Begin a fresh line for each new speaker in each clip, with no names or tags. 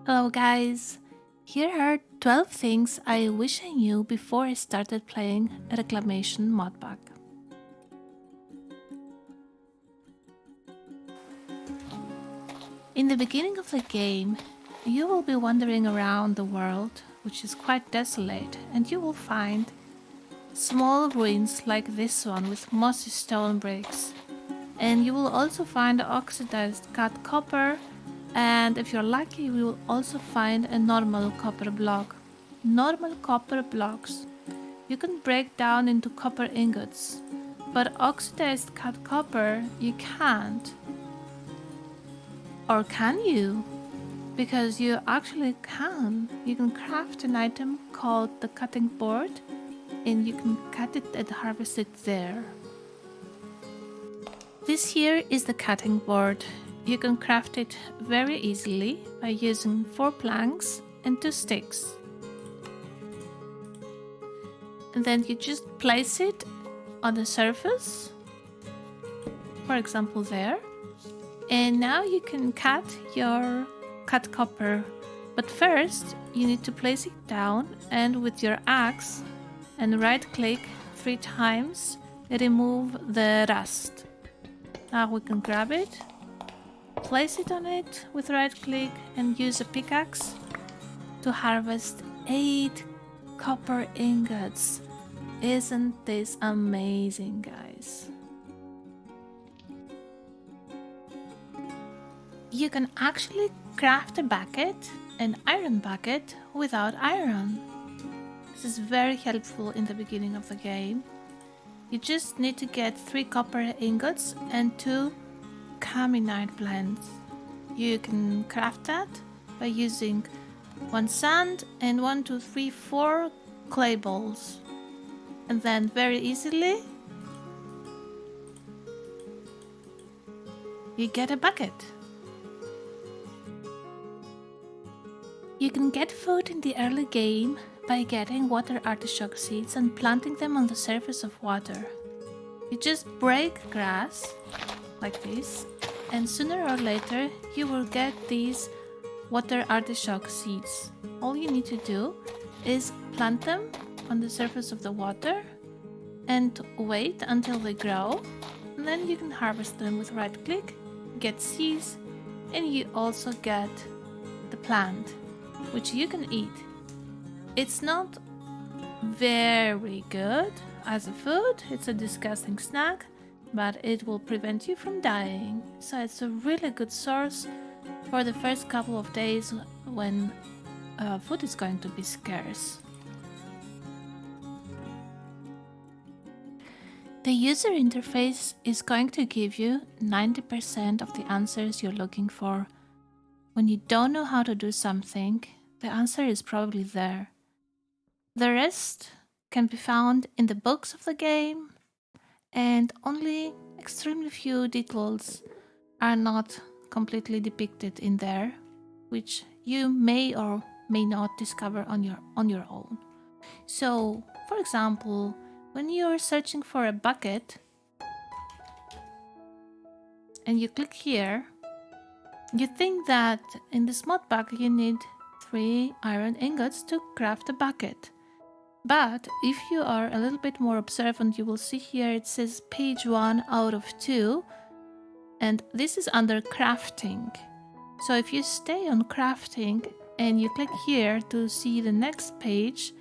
Hello guys! Here are 12 things I wish I knew before I started playing Reclamation Modpack. In the beginning of the game, you will be wandering around the world, which is quite desolate, and you will find small ruins like this one with mossy stone bricks. And you will also find oxidized cut copper, and if you're lucky you will also find a normal copper block. Normal copper blocks you can break down into copper ingots, but oxidized cut copper you can't. Or can you? Because you actually can. You can craft an item called the cutting board and you can cut it and harvest it there. This here is the cutting board. You can craft it very easily by using 4 planks and 2 sticks. And then you just place it on the surface, for example there. And now you can cut your cut copper. But first you need to place it down and with your axe and right click 3 times remove the rust. Now we can grab it, place it on it with right click and use a pickaxe to harvest 8 copper ingots. Isn't this amazing, guys? You can actually craft a bucket, an iron bucket, without iron. This is very helpful in the beginning of the game. You just need to get 3 copper ingots and 2 caminite blends. You can craft that by using 1 sand and 1, 2, 3, 4 clay balls. And then very easily you get a bucket. You can get food in the early game by getting water artichoke seeds and planting them on the surface of water. You just break grass like this, and sooner or later you will get these water artichoke seeds. All you need to do is plant them on the surface of the water and wait until they grow, and then you can harvest them with right click, get seeds, and you also get the plant, which you can eat. It's not very good as a food, it's a disgusting snack, but it will prevent you from dying. So it's a really good source for the first couple of days when food is going to be scarce. The user interface is going to give you 90% of the answers you're looking for. When you don't know how to do something, the answer is probably there. The rest can be found in the books of the game, and only extremely few details are not completely depicted in there, which you may or may not discover on your own. So, for example, when you're searching for a bucket and you click here, you think that in this mod pack you need 3 iron ingots to craft a bucket. But if you are a little bit more observant, you will see here it says page 1 out of 2, and this is under crafting. So if you stay on crafting and you click here to see the next page,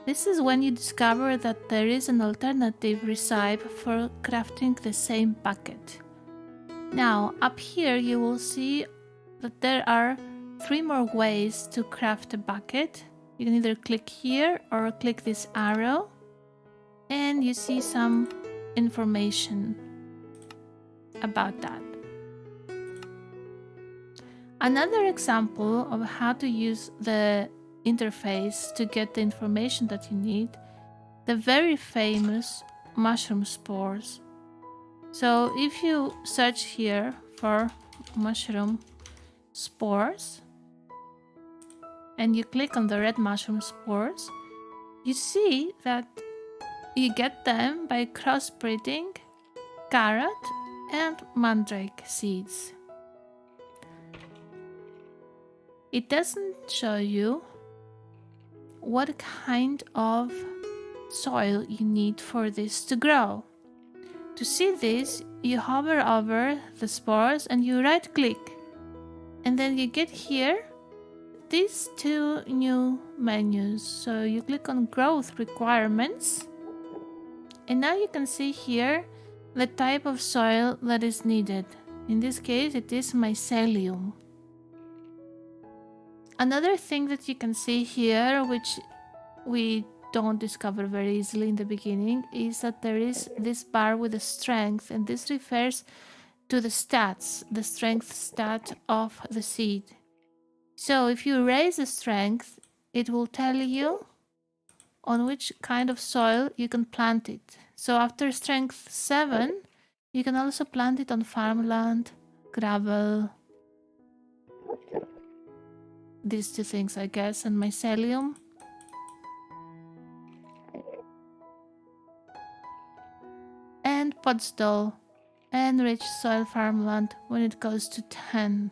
this is when you discover that there is an alternative recipe for crafting the same bucket. Now up here you will see that there are 3 more ways to craft a bucket. You can either click here or click this arrow and you see some information about that. Another example of how to use the interface to get the information that you need, the very famous mushroom spores. So if you search here for mushroom spores and you click on the red mushroom spores, you see that you get them by crossbreeding carrot and mandrake seeds. it doesn't show you what kind of soil you need for this to grow. To see this, you hover over the spores and you right click, and then you get here these two new menus. So you click on growth requirements, and now you can see here the type of soil that is needed. In this case, it is mycelium. Another thing that you can see here, which we don't discover very easily in the beginning, is that there is this bar with the strength, and this refers to the stats, the strength stat of the seed. So if you raise the strength, it will tell you on which kind of soil you can plant it. So after strength 7, you can also plant it on farmland, gravel, these two things, I guess, and mycelium. And podstoll and rich soil farmland when it goes to 10.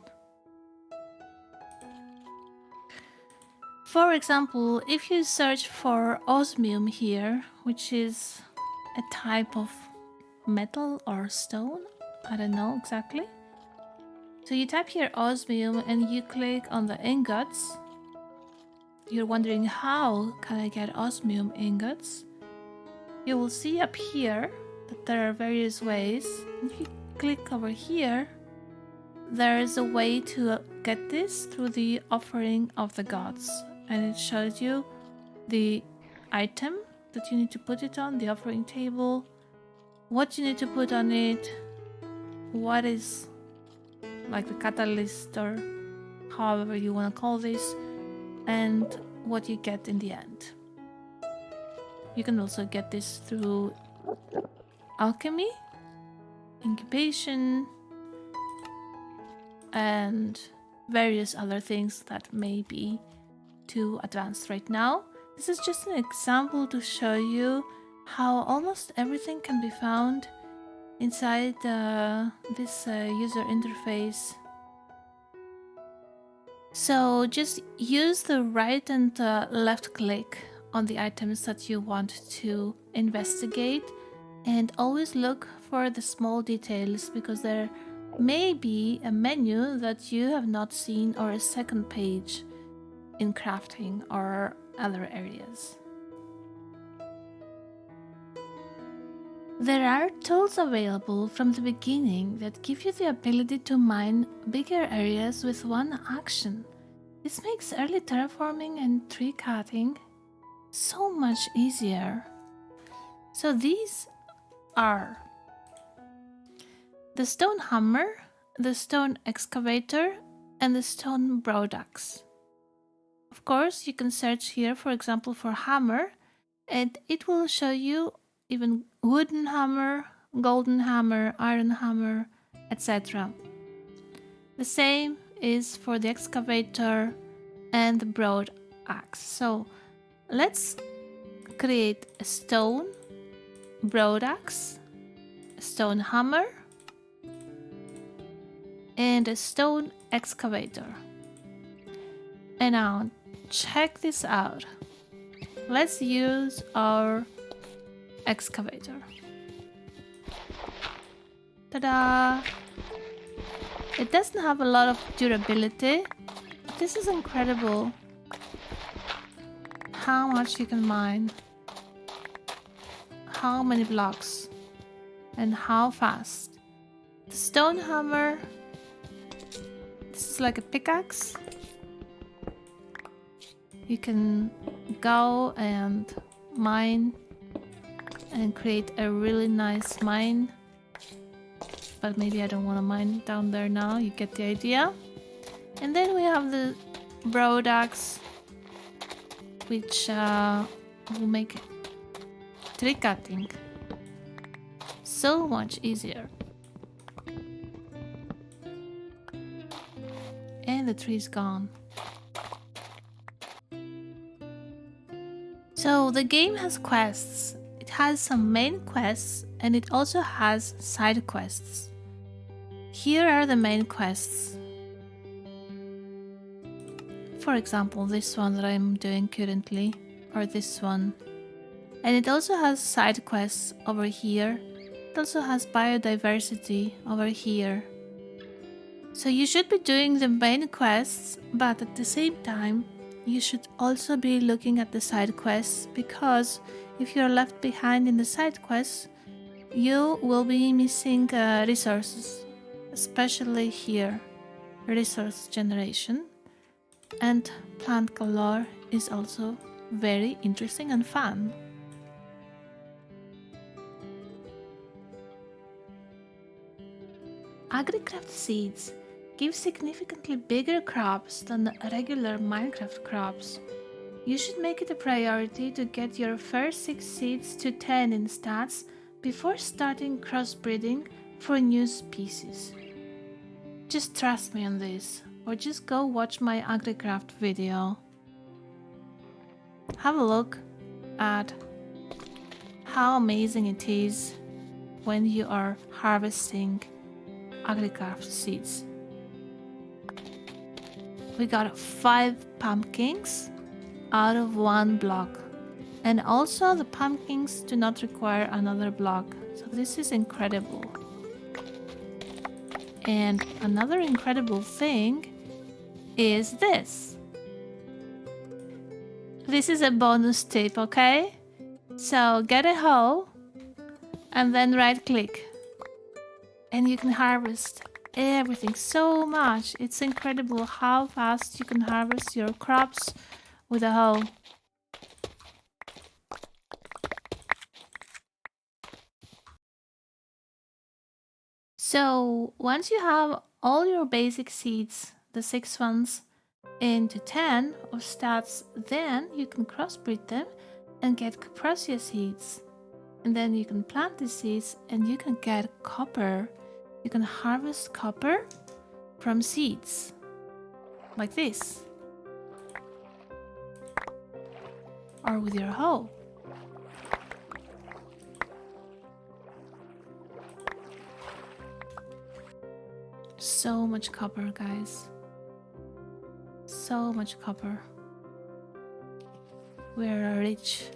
For example, if you search for osmium here, which is a type of metal or stone, I don't know exactly. So you type here osmium and you click on the ingots. You're wondering, how can I get osmium ingots? You will see up here that there are various ways. If you click over here, there is a way to get this through the offering of the gods, and it shows you the item that you need to put it on, the offering table, what you need to put on it, what is like the catalyst or however you want to call this, and what you get in the end. You can also get this through alchemy, incubation, and various other things that may be too advanced right now. This is just an example to show you how almost everything can be found inside this user interface. So just use the right and left click on the items that you want to investigate, and always look for the small details, because there may be a menu that you have not seen, or a second page in crafting or other areas. There are tools available from the beginning that give you the ability to mine bigger areas with one action. This makes early terraforming and tree cutting so much easier. So these are the stone hammer, the stone excavator, and the stone broadaxe. Of course, you can search here, for example, for hammer, and it will show you even wooden hammer, golden hammer, iron hammer, etc. The same is for the excavator and the broadaxe. So let's create a stone broadaxe, a stone hammer, and a stone excavator. And now check this out. Let's use our excavator. Ta-da! It doesn't have a lot of durability. This is incredible how much you can mine, how many blocks, and how fast. The stone hammer, this is like a pickaxe. You can go and mine and create a really nice mine, but maybe I don't want to mine down there now, you get the idea. And then we have the broadaxe, which will make tree cutting so much easier. And the tree's gone. So the game has quests. It has some main quests, and it also has side quests. Here are the main quests. for example, this one that I'm doing currently, or this one. And it also has side quests over here. It also has biodiversity over here. So you should be doing the main quests, but at the same time, you should also be looking at the side quests, because if you're left behind in the side quests, you will be missing resources, especially here, resource generation. And plant color is also very interesting and fun. AgriCraft seeds give significantly bigger crops than regular Minecraft crops. You should make it a priority to get your first 6 seeds to 10 in stats before starting crossbreeding for new species. Just trust me on this, or just go watch my AgriCraft video. Have a look at how amazing it is when you are harvesting AgriCraft seeds. We got 5 pumpkins out of 1 block, and also the pumpkins do not require another block, so this is incredible. And another incredible thing is this. This is a bonus tip, okay? So get a hoe and then right click, and you can harvest everything so much. It's incredible how fast you can harvest your crops with a hoe. So once you have all your basic seeds, the 6 ones, into 10 of stats, then you can crossbreed them and get Cuprosia seeds. And then you can plant the seeds and you can get copper. You can harvest copper from seeds, like this, or with your hoe. So much copper, guys. So much copper. We're rich.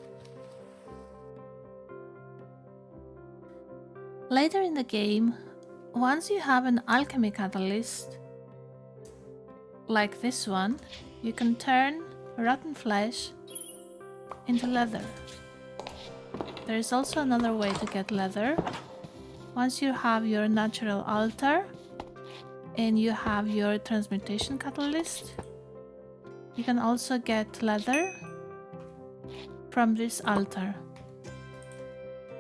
Later in the game, once you have an alchemy catalyst, like this one, you can turn rotten flesh into leather. There is also another way to get leather. Once you have your natural altar and you have your transmutation catalyst, you can also get leather from this altar.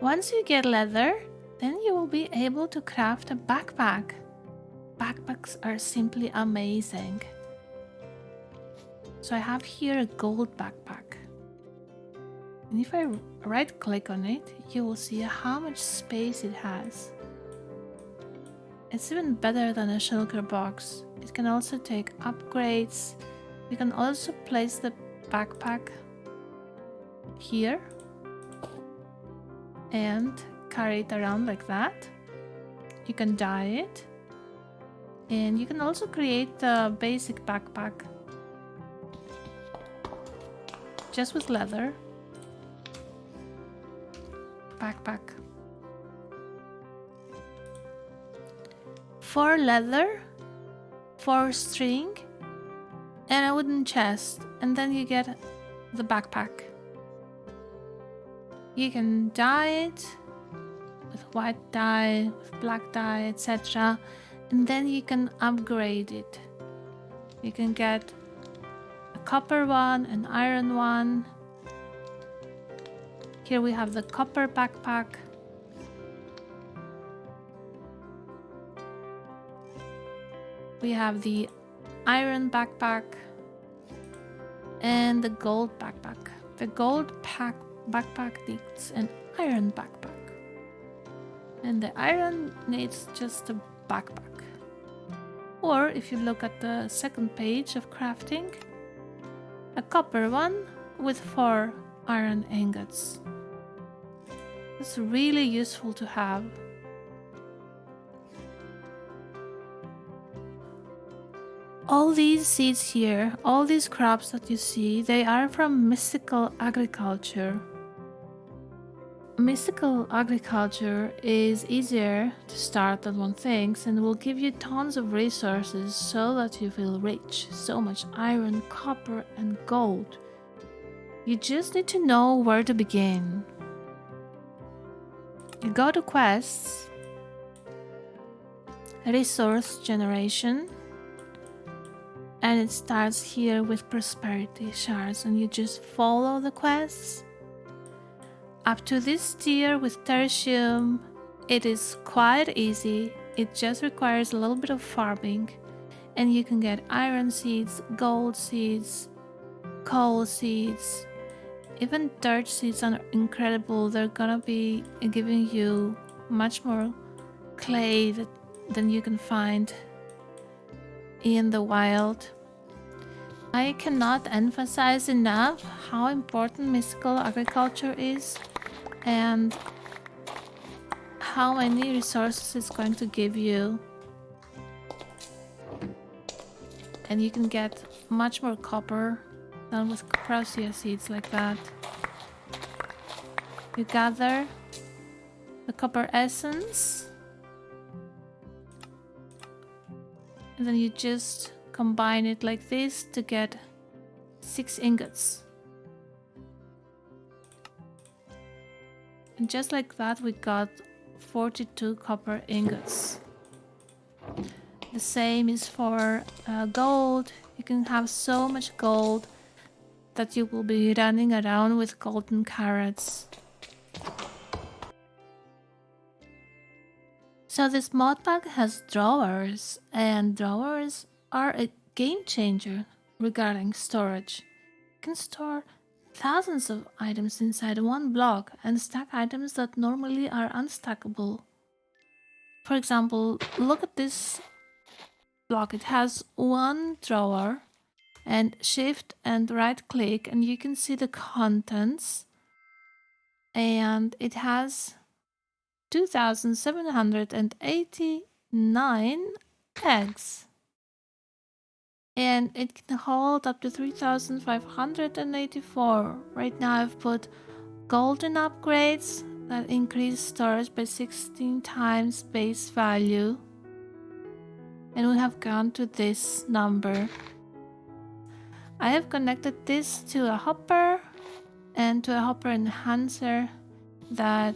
Once you get leather, then you will be able to craft a backpack. Backpacks are simply amazing. So I have here a gold backpack. And if I right click on it, you will see how much space it has. It's even better than a shulker box. It can also take upgrades. You can also place the backpack here and carry it around like that. You can dye it, and you can also create a basic backpack just with leather. Backpack. 4 leather, 4 string, and a wooden chest, and then you get the backpack. You can dye it with white dye, with black dye, etc. And then you can upgrade it. You can get a copper one, an iron one. Here we have the copper backpack. We have the iron backpack and the gold backpack. The gold backpack needs an iron backpack, and the iron needs just a backpack. Or if you look at the second page of crafting, a copper one with 4 iron ingots. It's really useful to have. All these seeds here, all these crops that you see, they are from mystical agriculture. Mystical agriculture is easier to start than one thinks and will give you tons of resources so that you feel rich. So much iron, copper, and gold. You just need to know where to begin. You go to quests, resource generation, and it starts here with prosperity shards, and you just follow the quests up to this tier with tertium. It is quite easy. It just requires a little bit of farming, and you can get iron seeds, gold seeds, coal seeds. Even dirt seeds are incredible. They're gonna be giving you much more clay than you can find in the wild. I cannot emphasize enough how important mystical agriculture is and how many resources it's going to give you. And you can get much more copper than with Prussia seeds like that. You gather the copper essence and then you just combine it like this to get 6 ingots. And just like that we got 42 copper ingots. The same is for gold. You can have so much gold that you will be running around with golden carrots. So this mod pack has drawers, and drawers are a game changer regarding storage. You can store thousands of items inside one block and stack items that normally are unstackable. For example, look at this block. It has one drawer, and shift and right click and you can see the contents, and it has 2,789 eggs. And it can hold up to 3,584. Right now I've put golden upgrades that increase storage by 16 times base value. And we have gone to this number. I have connected this to a hopper and to a hopper enhancer that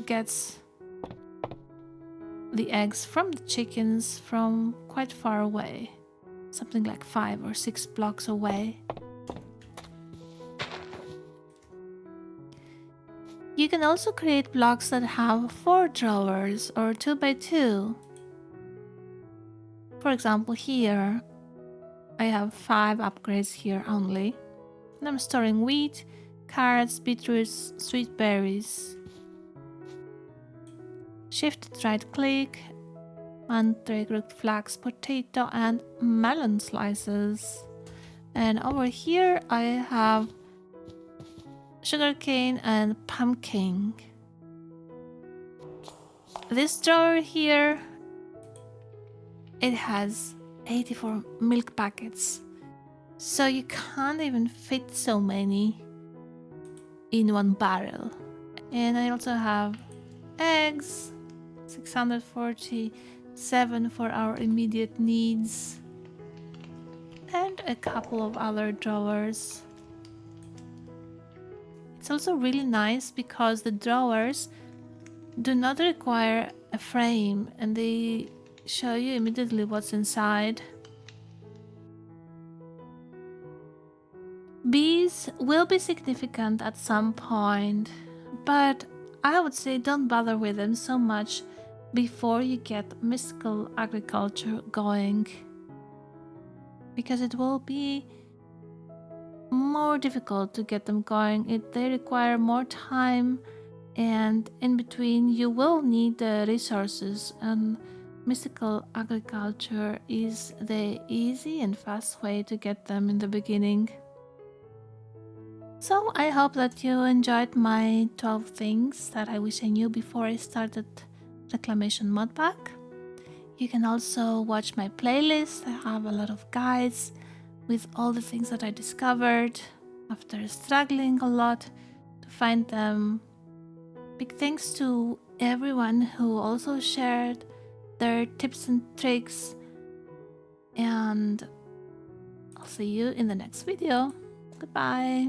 gets the eggs from the chickens from quite far away. Something like 5 or 6 blocks away. You can also create blocks that have 4 drawers or 2 by 2. For example, here I have 5 upgrades here only. And I'm storing wheat, carrots, beetroots, sweet berries. Shift right click, mandrake, flax, potato, and melon slices. And over here I have sugarcane and pumpkin. This drawer here, it has 84 milk packets. So you can't even fit so many in one barrel. And I also have eggs, 647 for our immediate needs, and a couple of other drawers. It's also really nice because the drawers do not require a frame and they show you immediately what's inside. Bees will be significant at some point, but I would say don't bother with them so much before you get mystical agriculture going, because it will be more difficult to get them going. They require more time, and in between you will need the resources, and mystical agriculture is the easy and fast way to get them in the beginning. So I hope that you enjoyed my 12 things that I wish I knew before I started Reclamation Modpack. You can also watch my playlist. I have a lot of guides with all the things that I discovered after struggling a lot to find them. Big thanks to everyone who also shared their tips and tricks. And I'll see you in the next video. Goodbye.